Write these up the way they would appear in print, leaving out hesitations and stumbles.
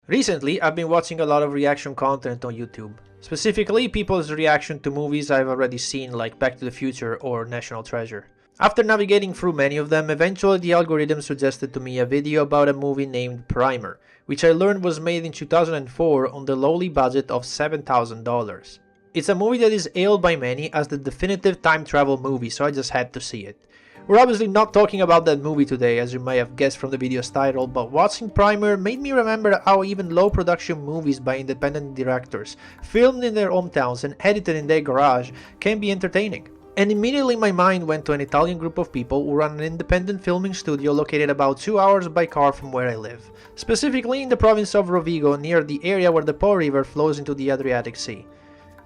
Recently, I've been watching a lot of reaction content on YouTube, specifically people's reaction to movies I've already seen like Back to the Future or National Treasure. After navigating through many of them, eventually the algorithm suggested to me a video about a movie named Primer, which I learned was made in 2004 on the lowly budget of $7,000. It's a movie that is hailed by many as the definitive time travel movie, so I just had to see it. We're obviously not talking about that movie today, as you may have guessed from the video's title, but watching Primer made me remember how even low production movies by independent directors, filmed in their hometowns and edited in their garage, can be entertaining. And immediately my mind went to an Italian group of people who run an independent filming studio located about 2 hours by car from where I live, specifically in the province of Rovigo, near the area where the Po River flows into the Adriatic Sea.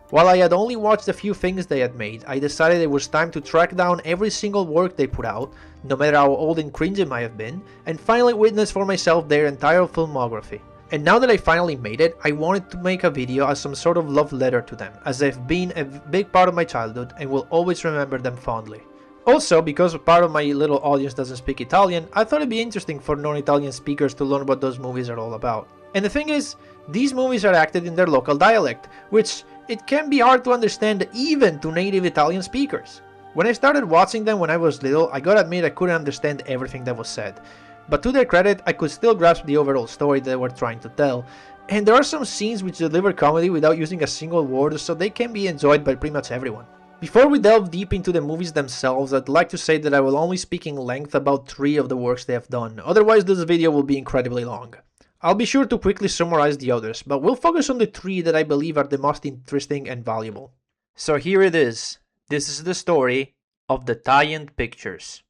While I had only watched a few things they had made, I decided it was time to track down every single work they put out, no matter how old and cringe it might have been, and finally witness for myself their entire filmography. And now that I finally made it, I wanted to make a video as some sort of love letter to them, as they've been a big part of my childhood and will always remember them fondly. Also, because part of my little audience doesn't speak Italian, I thought it'd be interesting for non-Italian speakers to learn what those movies are all about. And the thing is, these movies are acted in their local dialect, which it can be hard to understand even to native Italian speakers. When I started watching them when I was little, I gotta admit I couldn't understand everything that was said. But to their credit, I could still grasp the overall story they were trying to tell. And there are some scenes which deliver comedy without using a single word, so they can be enjoyed by pretty much everyone. Before we delve deep into the movies themselves, I'd like to say that I will only speak in length about 3 of the works they have done, otherwise this video will be incredibly long. I'll be sure to quickly summarize the others, but we'll focus on the 3 that I believe are the most interesting and valuable. So here it is. This is the story of the Taiant Pictures.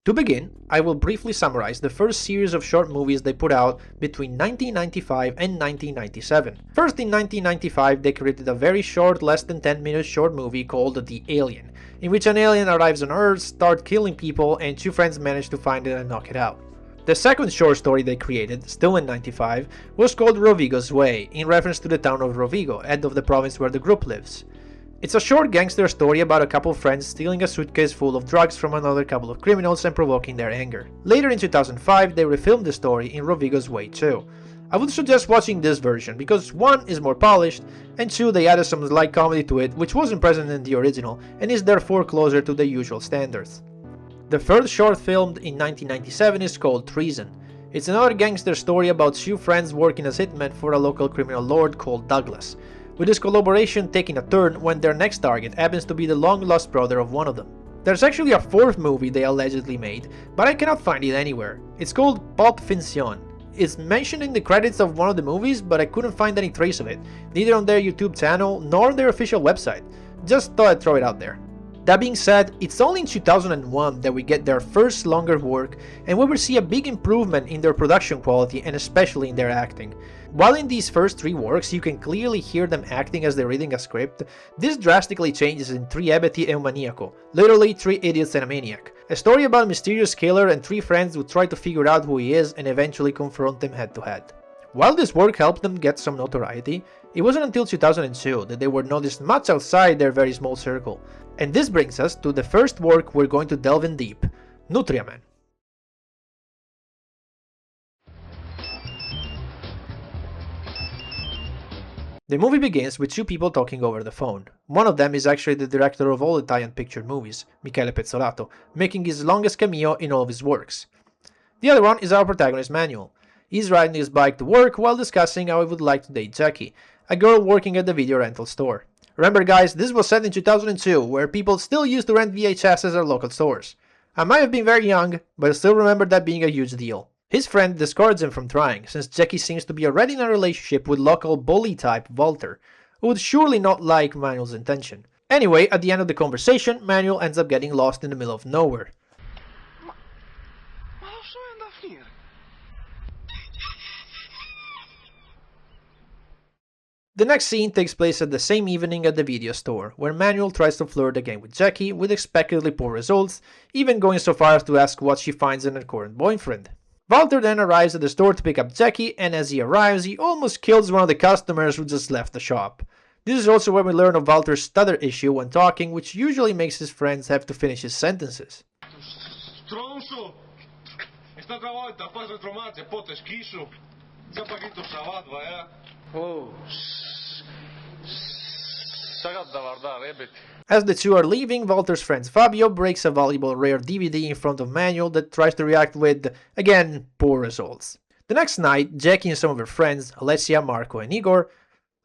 To begin, I will briefly summarize the first series of short movies they put out between 1995 and 1997. First, in 1995, they created a very short, less than 10-minute short movie called The Alien, in which an alien arrives on Earth, starts killing people, and 2 friends manage to find it and knock it out. The second short story they created, still in 95, was called Rovigo's Way, in reference to the town of Rovigo, head of the province where the group lives. It's a short gangster story about a couple of friends stealing a suitcase full of drugs from another couple of criminals and provoking their anger. Later in 2005, they refilmed the story in Rovigo's Way too. I would suggest watching this version because 1 is more polished, and 2 they added some light comedy to it which wasn't present in the original and is therefore closer to the usual standards. The third short filmed in 1997 is called Treason. It's another gangster story about 2 friends working as hitmen for a local criminal lord called Douglas, with his collaboration taking a turn when their next target happens to be the long-lost brother of one of them. There's actually a 4th movie they allegedly made, but I cannot find it anywhere. It's called Pulp Fiction. It's mentioned in the credits of one of the movies, but I couldn't find any trace of it, neither on their YouTube channel nor on their official website. Just thought I'd throw it out there. That being said, it's only in 2001 that we get their first longer work and we will see a big improvement in their production quality and especially in their acting. While in these first 3 works you can clearly hear them acting as they're reading a script, this drastically changes in Tre Ebeti e un Maniaco, literally 3 Idiots and a Maniac, a story about a mysterious killer and 3 friends who try to figure out who he is and eventually confront him head to head. While this work helped them get some notoriety, it wasn't until 2002 that they were noticed much outside their very small circle. And this brings us to the first work we're going to delve in deep, Nutriaman. The movie begins with 2 people talking over the phone. One of them is actually the director of all the Taiant Pictures movies, Michele Pezzolato, making his longest cameo in all of his works. The other one is our protagonist Manuel. He's riding his bike to work while discussing how he would like to date Jackie, a girl working at the video rental store. Remember guys, this was set in 2002, where people still used to rent VHSs at local stores. I might have been very young, but I still remember that being a huge deal. His friend discourages him from trying, since Jackie seems to be already in a relationship with local bully type Walter, who would surely not like Manuel's intention. Anyway, at the end of the conversation, Manuel ends up getting lost in the middle of nowhere. The next scene takes place at the same evening at the video store, where Manuel tries to flirt again with Jackie with expectedly poor results, even going so far as to ask what she finds in her current boyfriend. Walter then arrives at the store to pick up Jackie, and as he arrives, he almost kills one of the customers who just left the shop. This is also when we learn of Walter's stutter issue when talking, which usually makes his friends have to finish his sentences. Stronzo! Esta volta faz a tromate, pote esquiso. Já paguei o salado, vai? Oh. As the two are leaving, Walter's friend Fabio breaks a valuable rare DVD in front of Manuel that tries to react with, again, poor results. The next night, Jackie and some of her friends, Alessia, Marco and Igor,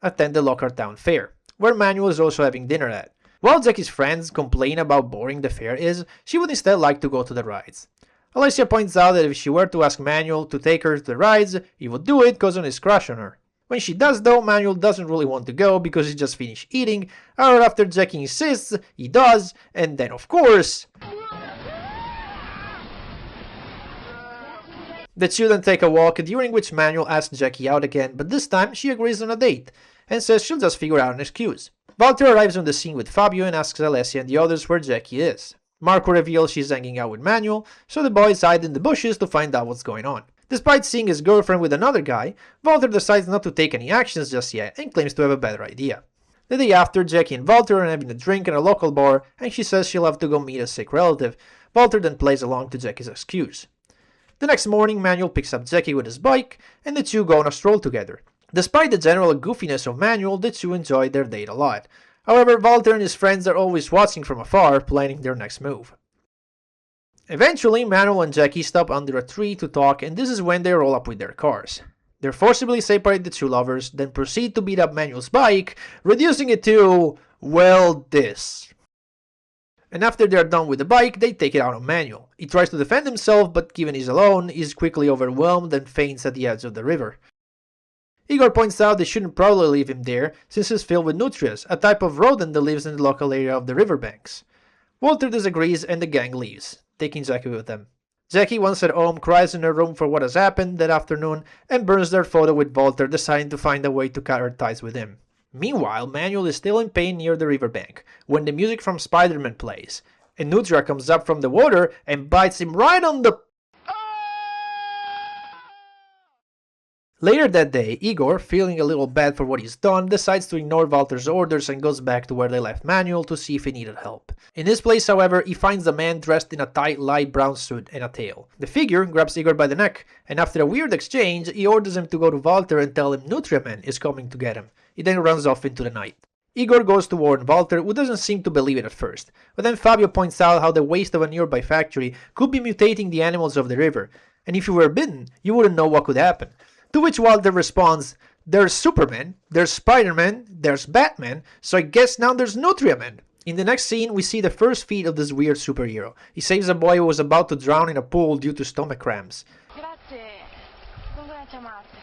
attend the local town fair, where Manuel is also having dinner at. While Jackie's friends complain about how boring the fair is, she would instead like to go to the rides. Alessia points out that if she were to ask Manuel to take her to the rides, he would do it because of his crush on her. When she does though, Manuel doesn't really want to go because he just finished eating, however after Jackie insists, he does, and then of course... The two then take a walk, during which Manuel asks Jackie out again, but this time she agrees on a date, and says she'll just figure out an excuse. Walter arrives on the scene with Fabio and asks Alessia and the others where Jackie is. Marco reveals she's hanging out with Manuel, so the boys hide in the bushes to find out what's going on. Despite seeing his girlfriend with another guy, Walter decides not to take any actions just yet and claims to have a better idea. The day after, Jackie and Walter are having a drink at a local bar and she says she'll have to go meet a sick relative. Walter then plays along to Jackie's excuse. The next morning, Manuel picks up Jackie with his bike and the two go on a stroll together. Despite the general goofiness of Manuel, the two enjoy their date a lot. However, Walter and his friends are always watching from afar, planning their next move. Eventually, Manuel and Jackie stop under a tree to talk, and this is when they roll up with their cars. They forcibly separate the two lovers, then proceed to beat up Manuel's bike, reducing it to, well, this. And after they are done with the bike, they take it out on Manuel. He tries to defend himself, but given he's alone, he's quickly overwhelmed and faints at the edge of the river. Igor points out they shouldn't probably leave him there, since he's filled with nutrias, a type of rodent that lives in the local area of the riverbanks. Walter disagrees and the gang leaves, taking Jackie with them. Jackie, once at home, cries in her room for what has happened that afternoon and burns their photo with Walter, deciding to find a way to cut her ties with him. Meanwhile, Manuel is still in pain near the riverbank, when the music from Spider-Man plays, and Nutria comes up from the water and bites him right on the... Later that day, Igor, feeling a little bad for what he's done, decides to ignore Walter's orders and goes back to where they left Manuel to see if he needed help. In this place, however, he finds a man dressed in a tight light brown suit and a tail. The figure grabs Igor by the neck, and after a weird exchange, he orders him to go to Walter and tell him Nutriaman is coming to get him. He then runs off into the night. Igor goes to warn Walter, who doesn't seem to believe it at first, but then Fabio points out how the waste of a nearby factory could be mutating the animals of the river, and if you were bitten, you wouldn't know what could happen. To which Walter responds, there's Superman, there's Spider-Man, there's Batman, so I guess now there's Nutriaman. In the next scene, we see the first feat of this weird superhero. He saves a boy who was about to drown in a pool due to stomach cramps. Grazie. Come la chiamate?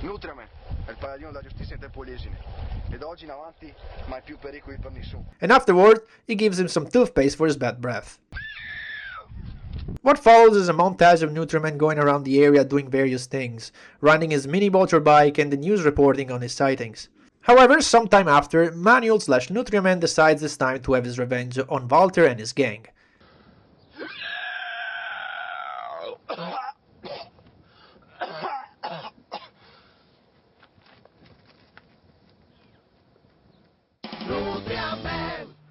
Nutriaman, è il paladino della giustizia in tempo esine. E da oggi in avanti mai più pericoli per nessuno. And afterward, he gives him some toothpaste for his bad breath. What follows is a montage of Nutriaman going around the area doing various things, riding his mini motorbike and the news reporting on his sightings. However, sometime after, Manuel/Nutriaman decides it's time to have his revenge on Walter and his gang.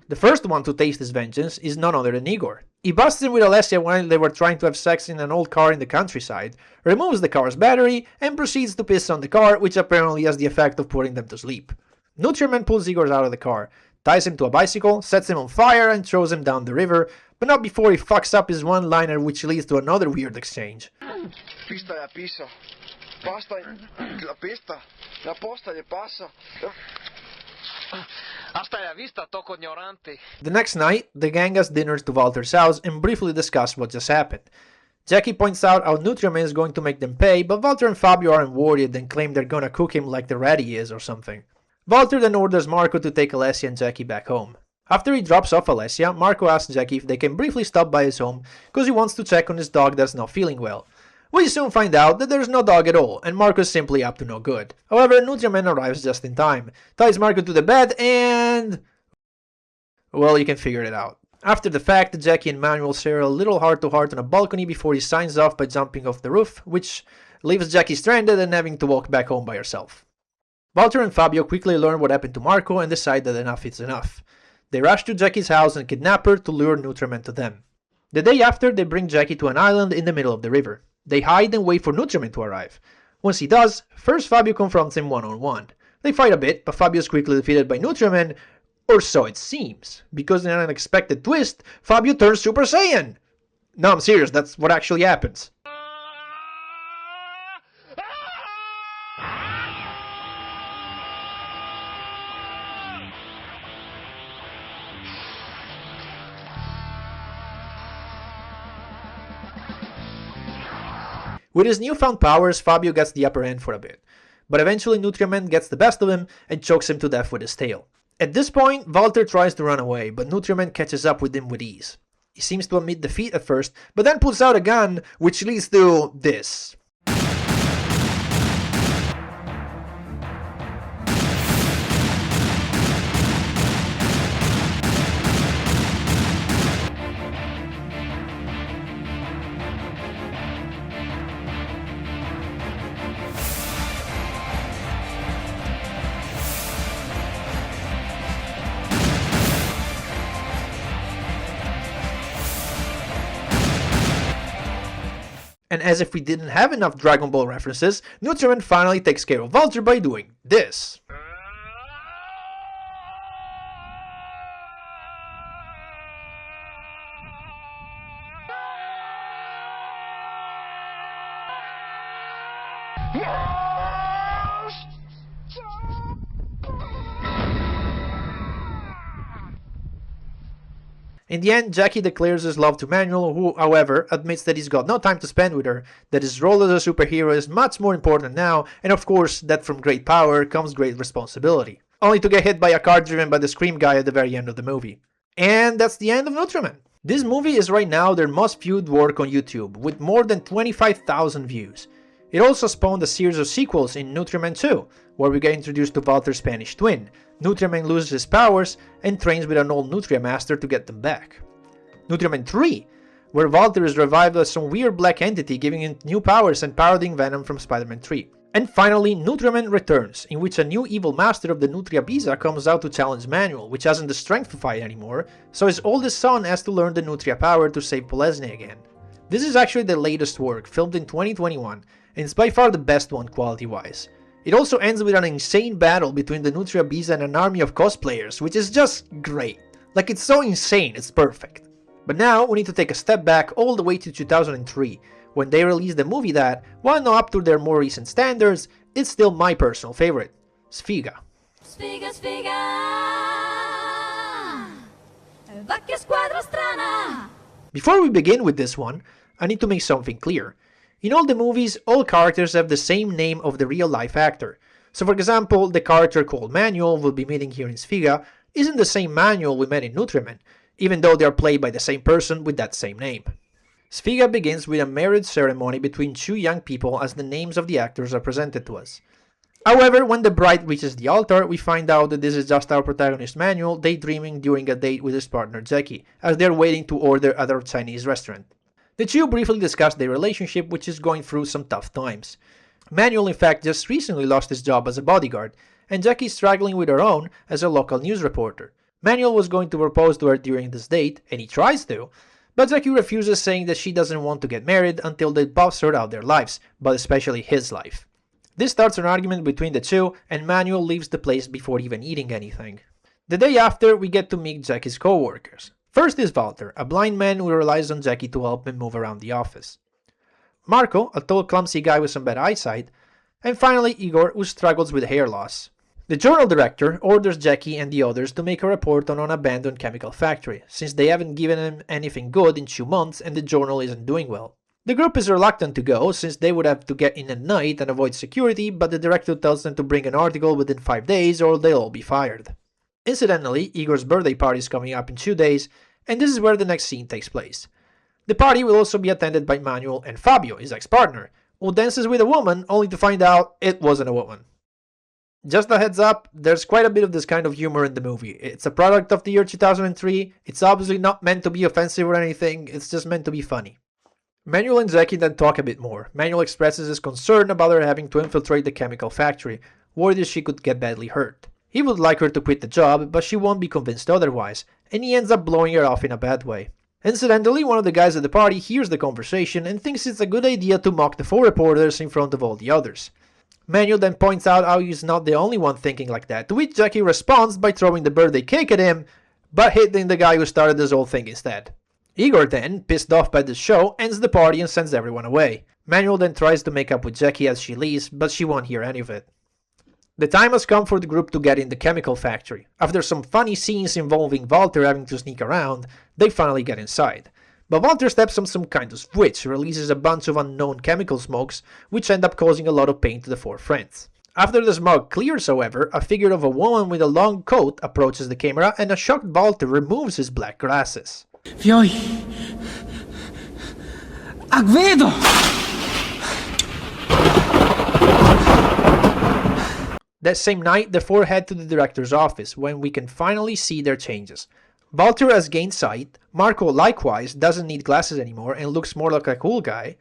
The first one to taste his vengeance is none other than Igor. He busts in with Alessia while they were trying to have sex in an old car in the countryside, removes the car's battery, and proceeds to piss on the car, which apparently has the effect of putting them to sleep. Nutriaman pulls Igor out of the car, ties him to a bicycle, sets him on fire, and throws him down the river, but not before he fucks up his one-liner, which leads to another weird exchange. Pista la pisa, pasta la pista, la posta le passa. The next night, the gang has dinners to Walter's house and briefly discuss what just happened. Jackie points out how Nutriaman is going to make them pay, but Walter and Fabio aren't worried and claim they're gonna cook him like the rat he is or something. Walter then orders Marco to take Alessia and Jackie back home. After he drops off Alessia, Marco asks Jackie if they can briefly stop by his home because he wants to check on his dog that's not feeling well. We soon find out that there's no dog at all, and Marco is simply up to no good. However, Nutriaman arrives just in time, ties Marco to the bed, and... well, you can figure it out. After the fact, Jackie and Manuel share a little heart-to-heart on a balcony before he signs off by jumping off the roof, which leaves Jackie stranded and having to walk back home by herself. Walter and Fabio quickly learn what happened to Marco and decide that enough is enough. They rush to Jackie's house and kidnap her to lure Nutriman to them. The day after, they bring Jackie to an island in the middle of the river. They hide and wait for Nutriman to arrive. Once he does, first Fabio confronts him one-on-one. They fight a bit, but Fabio is quickly defeated by Nutriman, or so it seems, because in an unexpected twist, Fabio turns Super Saiyan! No, I'm serious, that's what actually happens. With his newfound powers, Fabio gets the upper hand for a bit, but eventually Nutriman gets the best of him and chokes him to death with his tail. At this point, Walter tries to run away, but Nutriman catches up with him with ease. He seems to admit defeat at first, but then pulls out a gun, which leads to this. And as if we didn't have enough Dragon Ball references, Nutriman finally takes care of Walter by doing this. In the end, Jackie declares his love to Manuel, who, however, admits that he's got no time to spend with her, that his role as a superhero is much more important now, and of course, that from great power comes great responsibility. Only to get hit by a car driven by the Scream guy at the very end of the movie. And that's the end of Nutriman. This movie is right now their most viewed work on YouTube, with more than 25,000 views. It also spawned a series of sequels in Nutriman 2, where we get introduced to Walter's Spanish twin. Nutriman loses his powers and trains with an old Nutria Master to get them back. Nutriman 3, where Walter is revived as some weird black entity giving him new powers and parodying Venom from Spider-Man 3. And finally, Nutriman Returns, in which a new evil master of the Nutria Bisa comes out to challenge Manuel, which hasn't the strength to fight anymore, so his oldest son has to learn the Nutria power to save Polesne again. This is actually the latest work, filmed in 2021, and it's by far the best one quality-wise. It also ends with an insane battle between the Nutria Bisa and an army of cosplayers, which is just great. Like, it's so insane, it's perfect. But now we need to take a step back all the way to 2003, when they released a movie that, while not up to their more recent standards, is still my personal favorite, Sfiga. Sfiga, sfiga, va che squadra strana. Before we begin with this one, I need to make something clear. In all the movies, all characters have the same name of the real-life actor. So for example, the character called Manuel we'll be meeting here in Sfiga isn't the same Manuel we met in Nutriman, even though they are played by the same person with that same name. Sfiga begins with a marriage ceremony between two young people as the names of the actors are presented to us. However, when the bride reaches the altar, we find out that this is just our protagonist Manuel daydreaming during a date with his partner Jackie, as they're waiting to order at a Chinese restaurant. The two briefly discuss their relationship, which is going through some tough times. Manuel in fact just recently lost his job as a bodyguard, and Jackie is struggling with her own as a local news reporter. Manuel was going to propose to her during this date, and he tries to, but Jackie refuses, saying that she doesn't want to get married until they both sort out their lives, but especially his life. This starts an argument between the two, and Manuel leaves the place before even eating anything. The day after, we get to meet Jackie's co-workers. First is Walter, a blind man who relies on Jackie to help him move around the office. Marco, a tall clumsy guy with some bad eyesight. And finally Igor, who struggles with hair loss. The journal director orders Jackie and the others to make a report on an abandoned chemical factory, since they haven't given him anything good in 2 months and the journal isn't doing well. The group is reluctant to go, since they would have to get in at night and avoid security, but the director tells them to bring an article within 5 days or they'll all be fired. Incidentally, Igor's birthday party is coming up in 2 days, and this is where the next scene takes place. The party will also be attended by Manuel and Fabio, his ex-partner, who dances with a woman only to find out it wasn't a woman. Just a heads up, there's quite a bit of this kind of humor in the movie. It's a product of the year 2003, it's obviously not meant to be offensive or anything, it's just meant to be funny. Manuel and Jackie then talk a bit more. Manuel expresses his concern about her having to infiltrate the chemical factory, worried she could get badly hurt. He would like her to quit the job, but she won't be convinced otherwise, and he ends up blowing her off in a bad way. Incidentally, one of the guys at the party hears the conversation and thinks it's a good idea to mock the 4 reporters in front of all the others. Manuel then points out how he's not the only one thinking like that, to which Jackie responds by throwing the birthday cake at him, but hitting the guy who started this whole thing instead. Igor then, pissed off by the show, ends the party and sends everyone away. Manuel then tries to make up with Jackie as she leaves, but she won't hear any of it. The time has come for the group to get in the chemical factory. After some funny scenes involving Walter having to sneak around, they finally get inside. But Walter steps on some kind of switch, releases a bunch of unknown chemical smokes, which end up causing a lot of pain to the 4 friends. After the smoke clears, however, a figure of a woman with a long coat approaches the camera and a shocked Walter removes his black glasses. Fioi! Agvedo! That same night, the 4 head to the director's office, when we can finally see their changes. Walter has gained sight, Marco likewise doesn't need glasses anymore and looks more like a cool guy,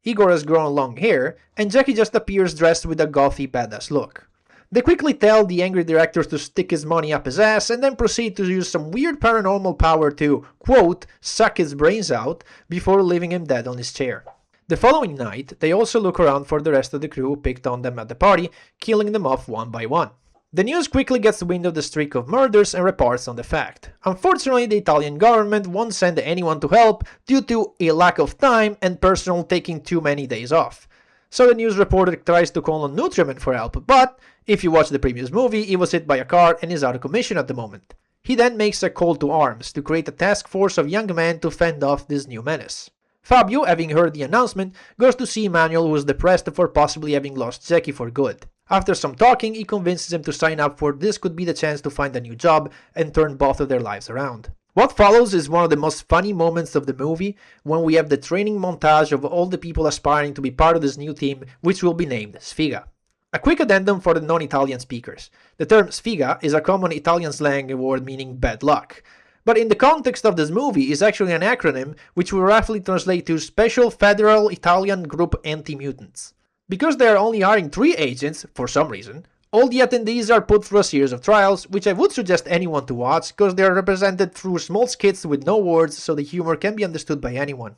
Igor has grown long hair, and Jackie just appears dressed with a gothy badass look. They quickly tell the angry director to stick his money up his ass and then proceed to use some weird paranormal power to, quote, suck his brains out before leaving him dead on his chair. The following night, they also look around for the rest of the crew who picked on them at the party, killing them off one by one. The news quickly gets wind of the streak of murders and reports on the fact. Unfortunately, the Italian government won't send anyone to help due to a lack of time and personnel taking too many days off. So the news reporter tries to call on Nutriment for help, but if you watch the previous movie, he was hit by a car and is out of commission at the moment. He then makes a call to arms to create a task force of young men to fend off this new menace. Fabio, having heard the announcement, goes to see Manuel, who is depressed for possibly having lost Jackie for good. After some talking, he convinces him to sign up, for this could be the chance to find a new job and turn both of their lives around. What follows is one of the most funny moments of the movie, when we have the training montage of all the people aspiring to be part of this new team, which will be named Sfiga. A quick addendum for the non-Italian speakers. The term Sfiga is a common Italian slang word meaning bad luck. But in the context of this movie is actually an acronym which we roughly translate to Special Federal Italian Group Anti-Mutants. Because they are only hiring 3 agents, for some reason, all the attendees are put through a series of trials, which I would suggest anyone to watch, because they are represented through small skits with no words, so the humor can be understood by anyone.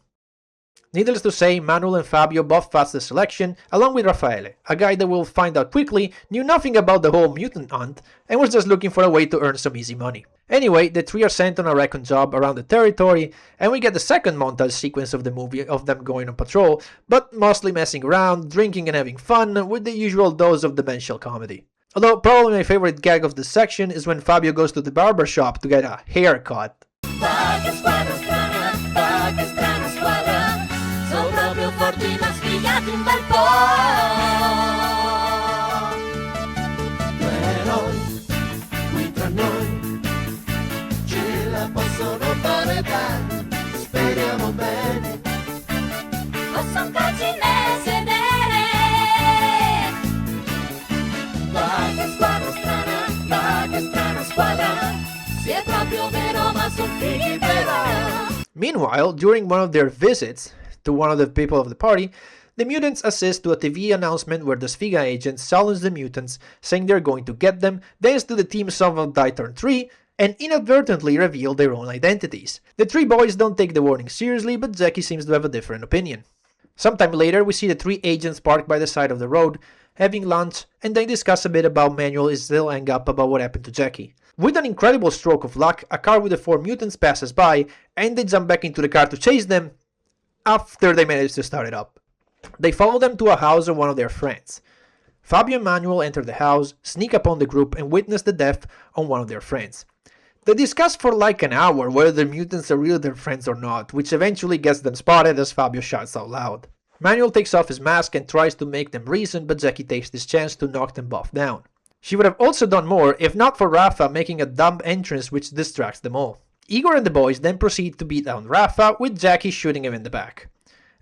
Needless to say, Manuel and Fabio both passed the selection, along with Raffaele, a guy that we'll find out quickly knew nothing about the whole mutant hunt and was just looking for a way to earn some easy money. Anyway, the 3 are sent on a recon job around the territory, and we get the second montage sequence of the movie of them going on patrol, but mostly messing around, drinking and having fun, with the usual dose of dementia comedy. Although probably my favorite gag of this section is when Fabio goes to the barber shop to get a haircut. Meanwhile, during one of their visits to one of the people of the party, the mutants assist to a TV announcement where the Sfiga agents challenge the mutants, saying they're going to get them, dance to the theme song of Die Turn 3, and inadvertently reveal their own identities. The 3 boys don't take the warning seriously, but Jackie seems to have a different opinion. Sometime later, we see the 3 agents parked by the side of the road, having lunch, and they discuss a bit about Manuel is still hung up about what happened to Jackie. With an incredible stroke of luck, a car with the 4 mutants passes by, and they jump back into the car to chase them, after they manage to start it up. They follow them to a house of one of their friends. Fabio and Manuel enter the house, sneak upon the group, and witness the death of one of their friends. They discuss for like an hour whether the mutants are really their friends or not, which eventually gets them spotted as Fabio shouts out loud. Manuel takes off his mask and tries to make them reason, but Jackie takes this chance to knock them both down. She would have also done more if not for Rafa making a dumb entrance which distracts them all. Igor and the boys then proceed to beat down Rafa, with Jackie shooting him in the back.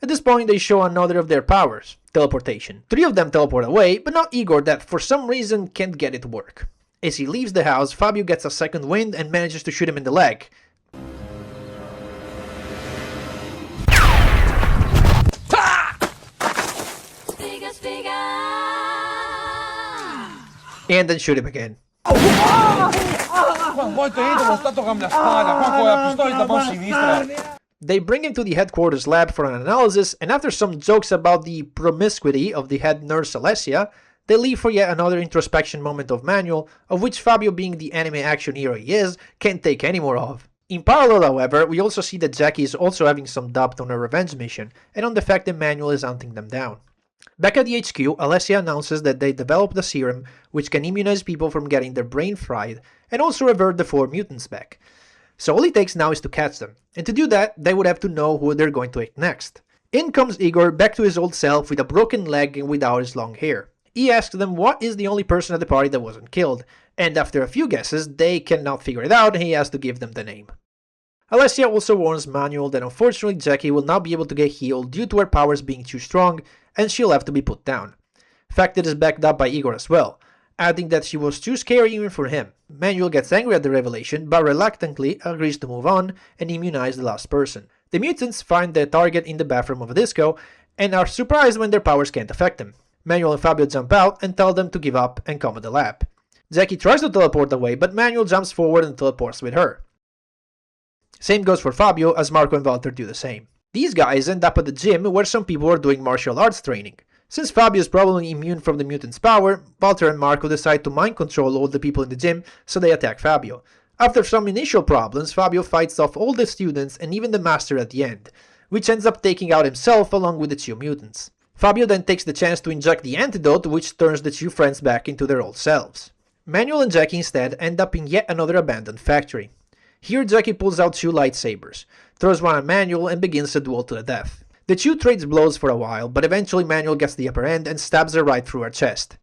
At this point they show another of their powers, teleportation. 3 of them teleport away, but not Igor, that for some reason can't get it to work. As he leaves the house, Fabio gets a second wind and manages to shoot him in the leg. and then shoot him again. They bring him to the headquarters lab for an analysis, and after some jokes about the promiscuity of the head nurse Alessia, they leave for yet another introspection moment of Manuel, of which Fabio, being the anime action hero he is, can't take any more of. In parallel, however, we also see that Jackie is also having some doubt on her revenge mission, and on the fact that Manuel is hunting them down. Back at the HQ, Alessia announces that they developed a serum which can immunize people from getting their brain fried, and also revert the 4 mutants back. So all it takes now is to catch them, and to do that, they would have to know who they're going to hit next. In comes Igor, back to his old self with a broken leg and without his long hair. He asks them what is the only person at the party that wasn't killed, and after a few guesses, they cannot figure it out and he has to give them the name. Alessia also warns Manuel that unfortunately Jackie will not be able to get healed due to her powers being too strong, and she'll have to be put down. Fact that is backed up by Igor as well, adding that she was too scary even for him. Manuel gets angry at the revelation, but reluctantly agrees to move on and immunize the last person. The mutants find their target in the bathroom of a disco, and are surprised when their powers can't affect him. Manuel and Fabio jump out and tell them to give up and come at the lab. Jackie tries to teleport away, but Manuel jumps forward and teleports with her. Same goes for Fabio, as Marco and Walter do the same. These guys end up at the gym where some people are doing martial arts training. Since Fabio is probably immune from the mutant's power, Walter and Marco decide to mind control all the people in the gym, so they attack Fabio. After some initial problems, Fabio fights off all the students and even the master at the end, which ends up taking out himself along with the 2 mutants. Fabio then takes the chance to inject the antidote, which turns the 2 friends back into their old selves. Manuel and Jackie instead end up in yet another abandoned factory. Here Jackie pulls out 2 lightsabers, throws one at Manuel and begins a duel to the death. The 2 trades blows for a while, but eventually Manuel gets the upper end and stabs her right through her chest.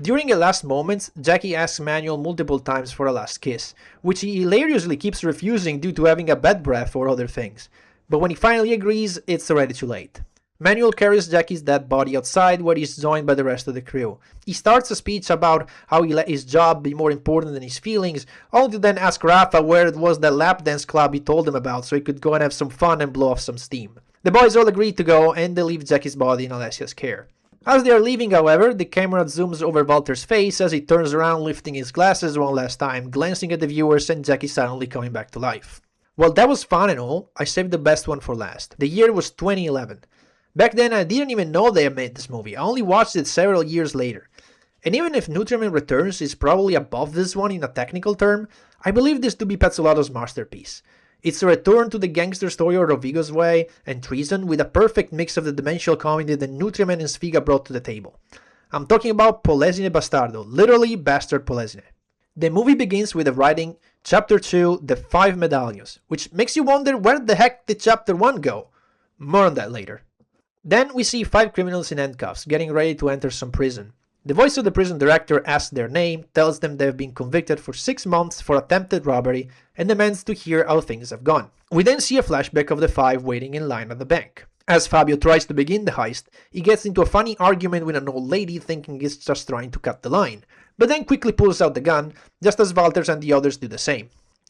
During her last moments, Jackie asks Manuel multiple times for a last kiss, which he hilariously keeps refusing due to having a bad breath or other things. But when he finally agrees, it's already too late. Manuel carries Jackie's dead body outside where he is joined by the rest of the crew. He starts a speech about how he let his job be more important than his feelings, only to then ask Rafa where it was that lap dance club he told him about so he could go and have some fun and blow off some steam. The boys all agree to go and they leave Jackie's body in Alessia's care. As they are leaving, however, the camera zooms over Walter's face as he turns around lifting his glasses one last time, glancing at the viewers and Jackie suddenly coming back to life. Well, that was fun and all, I saved the best one for last. The year was 2011. Back then I didn't even know they had made this movie, I only watched it several years later. And even if Nutriman Returns is probably above this one in a technical term, I believe this to be Pezzolatto's masterpiece. It's a return to the gangster story of Rovigo's Way and Treason with a perfect mix of the dimensional comedy that Nutriman and Sfiga brought to the table. I'm talking about Polesine Bastardo, literally Bastard Polesine. The movie begins with the writing Chapter 2, The 5 Medallions, which makes you wonder where the heck did Chapter 1 go? More on that later. Then we see 5 criminals in handcuffs, getting ready to enter some prison. The voice of the prison director asks their name, tells them they have been convicted for 6 months for attempted robbery, and demands to hear how things have gone. We then see a flashback of the 5 waiting in line at the bank. As Fabio tries to begin the heist, he gets into a funny argument with an old lady thinking he's just trying to cut the line, but then quickly pulls out the gun, just as Walters and the others do the same.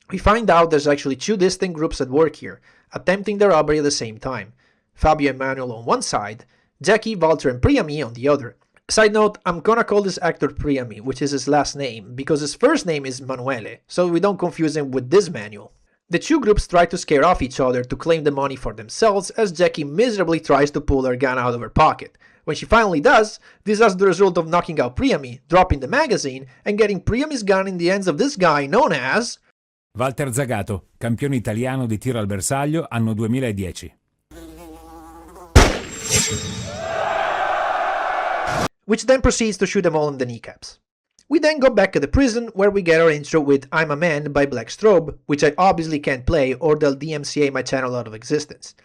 We find out there's actually 2 distinct groups at work here, attempting the robbery at the same time. Fabio and Manuel on one side, Jackie, Walter and Priami on the other. Side note, I'm gonna call this actor Priami, which is his last name, because his first name is Manuele, so we don't confuse him with this Manuel. The 2 groups try to scare off each other to claim the money for themselves as Jackie miserably tries to pull her gun out of her pocket. When she finally does, this is the result of knocking out Priami, dropping the magazine, and getting Priami's gun in the hands of this guy known as... Walter Zagato, campione italiano di tiro al bersaglio, anno 2010. Which then proceeds to shoot them all in the kneecaps. We then go back to the prison where we get our intro with I'm a Man by Black Strobe, which I obviously can't play or they'll DMCA my channel out of existence.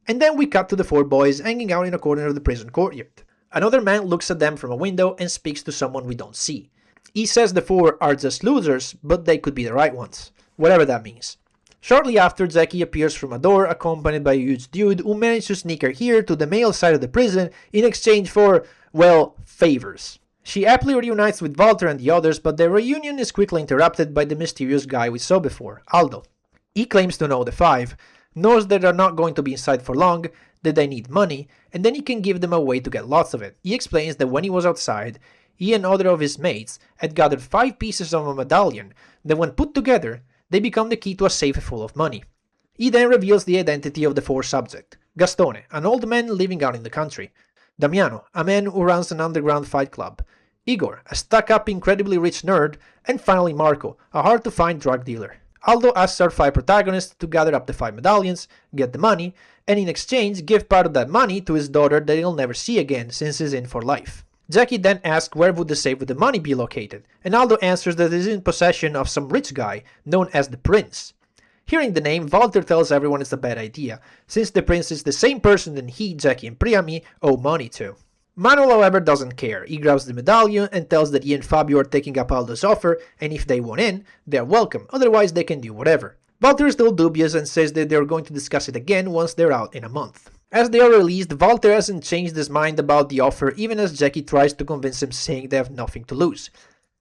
And then we cut to the 4 boys hanging out in a corner of the prison courtyard. Another man looks at them from a window and speaks to someone we don't see. He says the 4 are just losers, but they could be the right ones. Whatever that means. Shortly after, Jackie appears from a door accompanied by a huge dude who managed to sneak her here to the male side of the prison in exchange for, well, favors. She happily reunites with Walter and the others, but their reunion is quickly interrupted by the mysterious guy we saw before, Aldo. He claims to know the 5, knows that they're not going to be inside for long, that they need money, and then he can give them a way to get lots of it. He explains that when he was outside, he and other of his mates had gathered 5 pieces of a medallion that when put together, they become the key to a safe full of money. He then reveals the identity of the 4th subject, Gastone, an old man living out in the country, Damiano, a man who runs an underground fight club, Igor, a stuck-up incredibly rich nerd, and finally Marco, a hard-to-find drug dealer. Aldo asks our 5 protagonists to gather up the 5 medallions, get the money, and in exchange give part of that money to his daughter that he'll never see again since he's in for life. Jackie then asks where would the safe with the money be located, and Aldo answers that it is in possession of some rich guy known as the Prince. Hearing the name, Walter tells everyone it's a bad idea, since the Prince is the same person that he, Jackie, and Priami owe money to. Manuel, however, doesn't care. He grabs the medallion and tells that he and Fabio are taking up Aldo's offer, and if they want in, they're welcome, otherwise they can do whatever. Walter is still dubious and says that they're going to discuss it again once they're out in a month. As they are released, Walter hasn't changed his mind about the offer even as Jackie tries to convince him saying they have nothing to lose,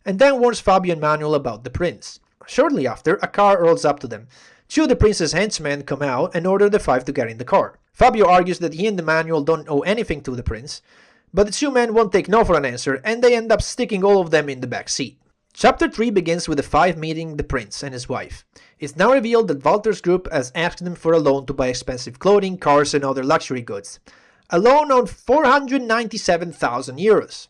and then warns Fabio and Manuel about the Prince. Shortly after, a car rolls up to them. 2 of the Prince's henchmen come out and order the 5 to get in the car. Fabio argues that he and Manuel don't owe anything to the Prince, but the 2 men won't take no for an answer and they end up sticking all of them in the back seat. Chapter 3 begins with the 5 meeting the Prince and his wife. It's now revealed that Walter's group has asked them for a loan to buy expensive clothing, cars and other luxury goods. A loan on 497,000 euros.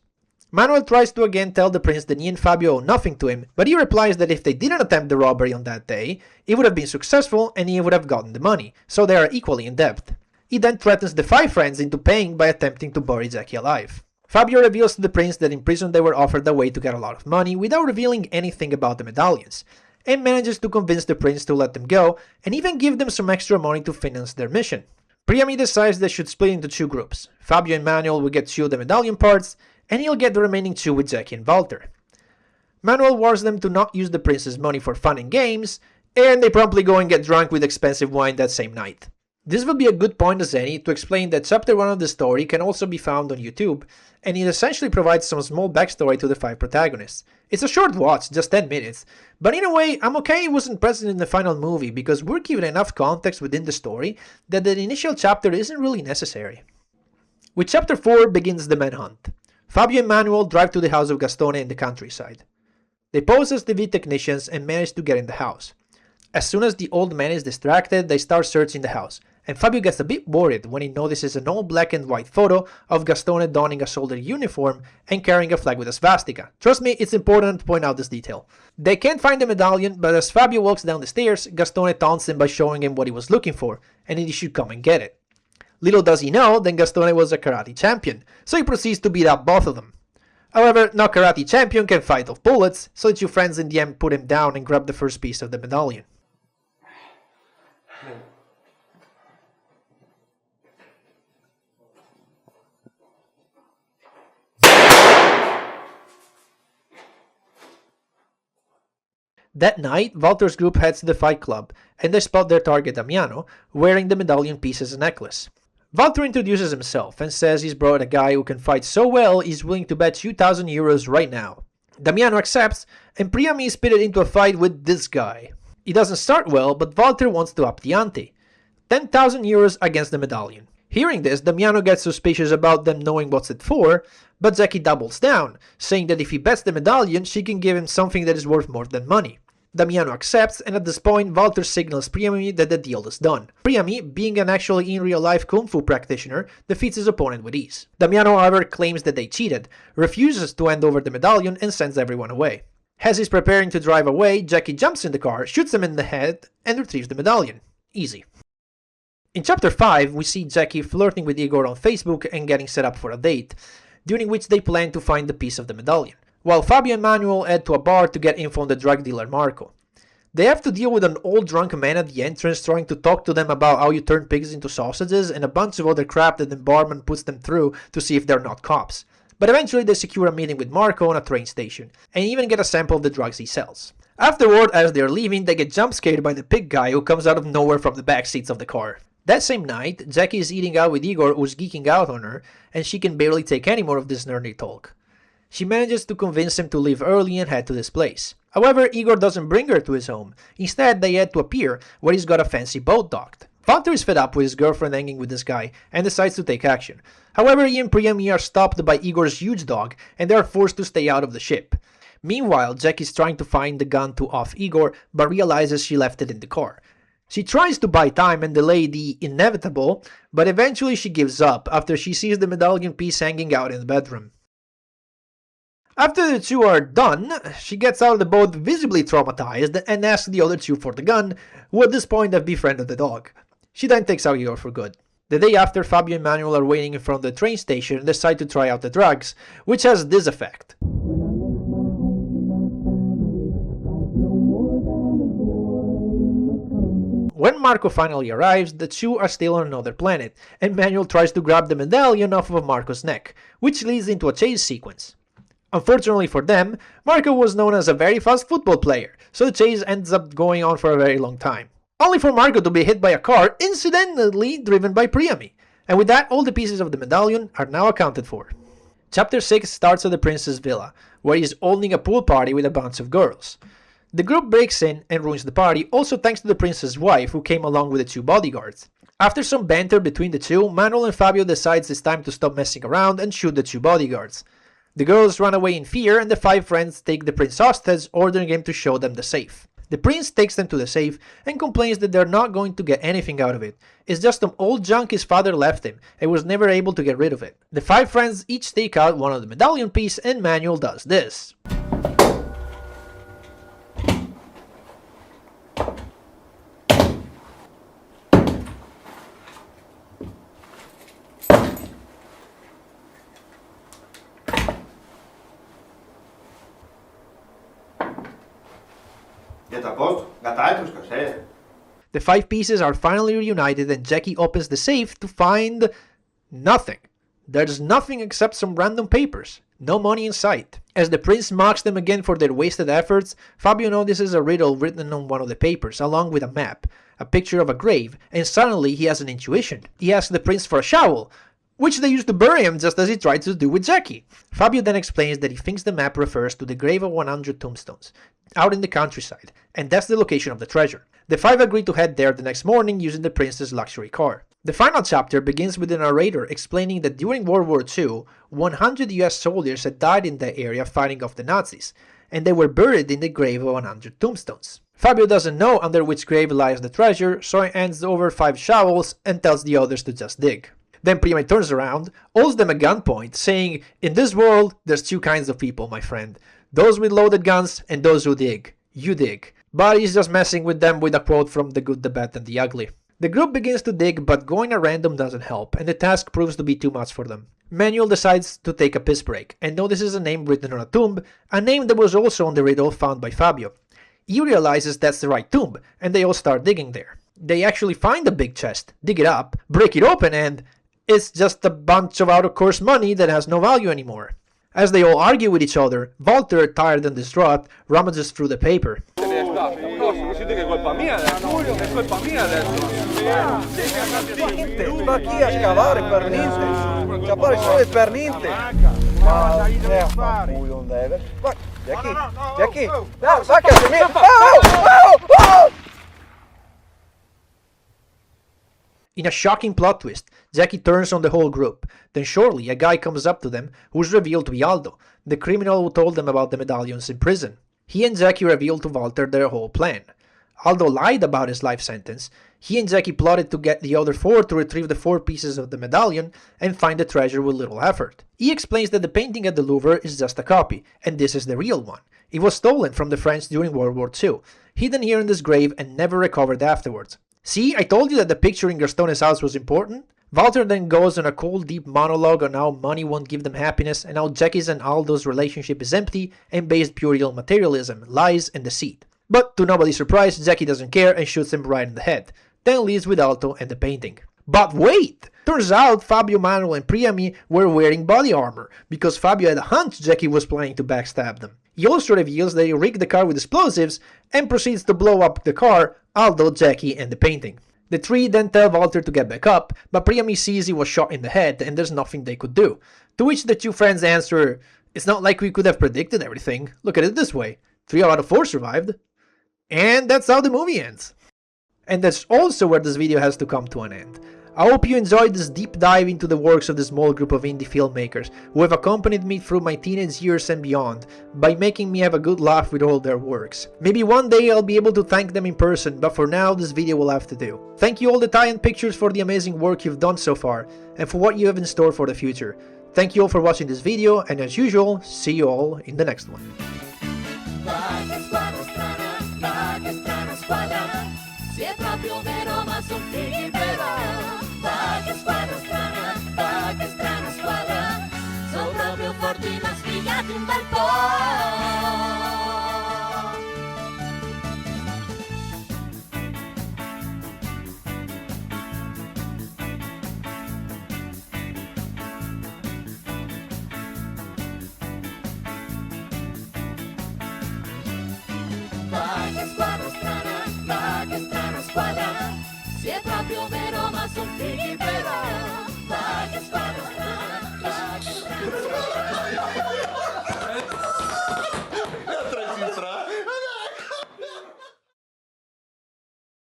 Manuel tries to again tell the Prince that he and Fabio owe nothing to him, but he replies that if they didn't attempt the robbery on that day, it would have been successful and he would have gotten the money, so they are equally in debt. He then threatens the 5 friends into paying by attempting to bury Jackie alive. Fabio reveals to the Prince that in prison they were offered a way to get a lot of money without revealing anything about the medallions, and manages to convince the Prince to let them go and even give them some extra money to finance their mission. Priami decides they should split into 2 groups. Fabio and Manuel will get 2 of the medallion parts, and he'll get the remaining 2 with Jackie and Walter. Manuel warns them to not use the Prince's money for fun and games, and they promptly go and get drunk with expensive wine that same night. This would be a good point as any to explain that chapter 1 of the story can also be found on YouTube, and it essentially provides some small backstory to the 5 protagonists. It's a short watch, just 10 minutes, but in a way I'm okay it wasn't present in the final movie because we're given enough context within the story that the initial chapter isn't really necessary. With chapter 4 begins the manhunt. Fabio and Manuel drive to the house of Gastone in the countryside. They pose as TV technicians and manage to get in the house. As soon as the old man is distracted, they start searching the house, and Fabio gets a bit worried when he notices an old black and white photo of Gastone donning a soldier uniform and carrying a flag with a swastika. Trust me, it's important to point out this detail. They can't find the medallion, but as Fabio walks down the stairs, Gastone taunts him by showing him what he was looking for, and that he should come and get it. Little does he know that Gastone was a karate champion, so he proceeds to beat up both of them. However, no karate champion can fight off bullets, so the 2 friends in the end put him down and grab the first piece of the medallion. That night, Walter's group heads to the fight club, and they spot their target Damiano, wearing the medallion piece as a necklace. Walter introduces himself and says he's brought a guy who can fight so well he's willing to bet 2,000 euros right now. Damiano accepts, and Priami is pitted into a fight with this guy. He doesn't start well, but Walter wants to up the ante. 10,000 euros against the medallion. Hearing this, Damiano gets suspicious about them knowing what's it for, but Jackie doubles down, saying that if he bets the medallion, she can give him something that is worth more than money. Damiano accepts, and at this point, Walter signals Priami that the deal is done. Priami, being an actually in real life kung fu practitioner, defeats his opponent with ease. Damiano, however, claims that they cheated, refuses to hand over the medallion, and sends everyone away. As he's preparing to drive away, Jackie jumps in the car, shoots him in the head, and retrieves the medallion. Easy. In chapter 5, we see Jackie flirting with Igor on Facebook and getting set up for a date, during which they plan to find the piece of the medallion, while Fabio and Manuel head to a bar to get info on the drug dealer Marco. They have to deal with an old drunk man at the entrance trying to talk to them about how you turn pigs into sausages and a bunch of other crap that the barman puts them through to see if they're not cops. But eventually they secure a meeting with Marco on a train station, and even get a sample of the drugs he sells. Afterward, as they're leaving, they get jump scared by the pig guy who comes out of nowhere from the back seats of the car. That same night, Jackie is eating out with Igor who's geeking out on her, and she can barely take any more of this nerdy talk. She manages to convince him to leave early and head to this place. However, Igor doesn't bring her to his home. Instead, they head to a pier where he's got a fancy boat docked. Walter is fed up with his girlfriend hanging with this guy and decides to take action. However, he and Priami are stopped by Igor's huge dog and they are forced to stay out of the ship. Meanwhile, Jack is trying to find the gun to off Igor but realizes she left it in the car. She tries to buy time and delay the inevitable, but eventually she gives up after she sees the medallion piece hanging out in the bedroom. After the two are done, she gets out of the boat visibly traumatized and asks the other two for the gun, who at this point have befriended the dog. She then takes out Igor for good. The day after, Fabio and Manuel are waiting in front of the train station and decide to try out the drugs, which has this effect. When Marco finally arrives, the two are still on another planet, and Manuel tries to grab the medallion off of Marco's neck, which leads into a chase sequence. Unfortunately for them, Marco was known as a very fast football player, so the chase ends up going on for a very long time. Only for Marco to be hit by a car incidentally driven by Priami. And with that, all the pieces of the medallion are now accounted for. Chapter 6 starts at the prince's villa, where he is holding a pool party with a bunch of girls. The group breaks in and ruins the party, also thanks to the prince's wife, who came along with the two bodyguards. After some banter between the two, Manuel and Fabio decides it's time to stop messing around and shoot the two bodyguards. The girls run away in fear and the five friends take the prince hostage, ordering him to show them the safe. The prince takes them to the safe and complains that they're not going to get anything out of it. It's just some old junk his father left him and was never able to get rid of it. The five friends each take out one of the medallion piece and Manuel does this. The five pieces are finally reunited and Jackie opens the safe to find nothing. There's nothing except some random papers. No money in sight. As the prince mocks them again for their wasted efforts, Fabio notices a riddle written on one of the papers, along with a map, a picture of a grave, and suddenly he has an intuition. He asks the prince for a shovel, which they used to bury him just as he tried to do with Jackie. Fabio then explains that he thinks the map refers to the grave of 100 tombstones, out in the countryside, and that's the location of the treasure. The five agree to head there the next morning using the prince's luxury car. The final chapter begins with the narrator explaining that during World War II, 100 US soldiers had died in that area fighting off the Nazis, and they were buried in the grave of 100 tombstones. Fabio doesn't know under which grave lies the treasure, so he hands over 5 shovels and tells the others to just dig. Then Priami turns around, holds them at gunpoint, saying, "In this world, there's two kinds of people, my friend. Those with loaded guns and those who dig. You dig." But he's just messing with them with a quote from The Good, the Bad and the Ugly. The group begins to dig, but going at random doesn't help, and the task proves to be too much for them. Manuel decides to take a piss break, and notices a name written on a tomb, a name that was also on the riddle found by Fabio. He realizes that's the right tomb, and they all start digging there. They actually find the big chest, dig it up, break it open, and it's just a bunch of out-of-course money that has no value anymore. As they all argue with each other, Walter, tired and distraught, rummages through the paper. In a shocking plot twist, Jackie turns on the whole group. Then shortly, a guy comes up to them, who's revealed to be Aldo, the criminal who told them about the medallions in prison. He and Jackie reveal to Walter their whole plan. Aldo lied about his life sentence. He and Jackie plotted to get the other 4 to retrieve the 4 pieces of the medallion and find the treasure with little effort. He explains that the painting at the Louvre is just a copy, and this is the real one. It was stolen from the French during World War II, hidden here in this grave and never recovered afterwards. See, I told you that the picture in Gastone's house was important? Walter then goes on a cold, deep monologue on how money won't give them happiness and how Jackie's and Aldo's relationship is empty and based purely on materialism, lies, and deceit. But to nobody's surprise, Jackie doesn't care and shoots him right in the head, then leaves with Aldo and the painting. But wait! Turns out Fabio, Manuel, and Priami were wearing body armor, because Fabio had a hunch Jackie was planning to backstab them. He also reveals that he rigged the car with explosives and proceeds to blow up the car, Aldo, Jackie, and the painting. The 3 then tell Walter to get back up, but Priami sees he was shot in the head and there's nothing they could do. To which the 2 friends answer, "It's not like we could have predicted everything. Look at it this way. 3 out of 4 survived." And that's how the movie ends. And that's also where this video has to come to an end. I hope you enjoyed this deep dive into the works of the small group of indie filmmakers who have accompanied me through my teenage years and beyond by making me have a good laugh with all their works. Maybe one day I'll be able to thank them in person, but for now this video will have to do. Thank you all the Taiant Pictures for the amazing work you've done so far and for what you have in store for the future. Thank you all for watching this video, and as usual, see you all in the next one. Se è proprio vero, ma son fighi però. Va che squadra strana, va che strana squadra. Sono proprio forti ma sfigati un bel po'. Va che squadra strana, va che strana squadra. Se è proprio vero ma son fighi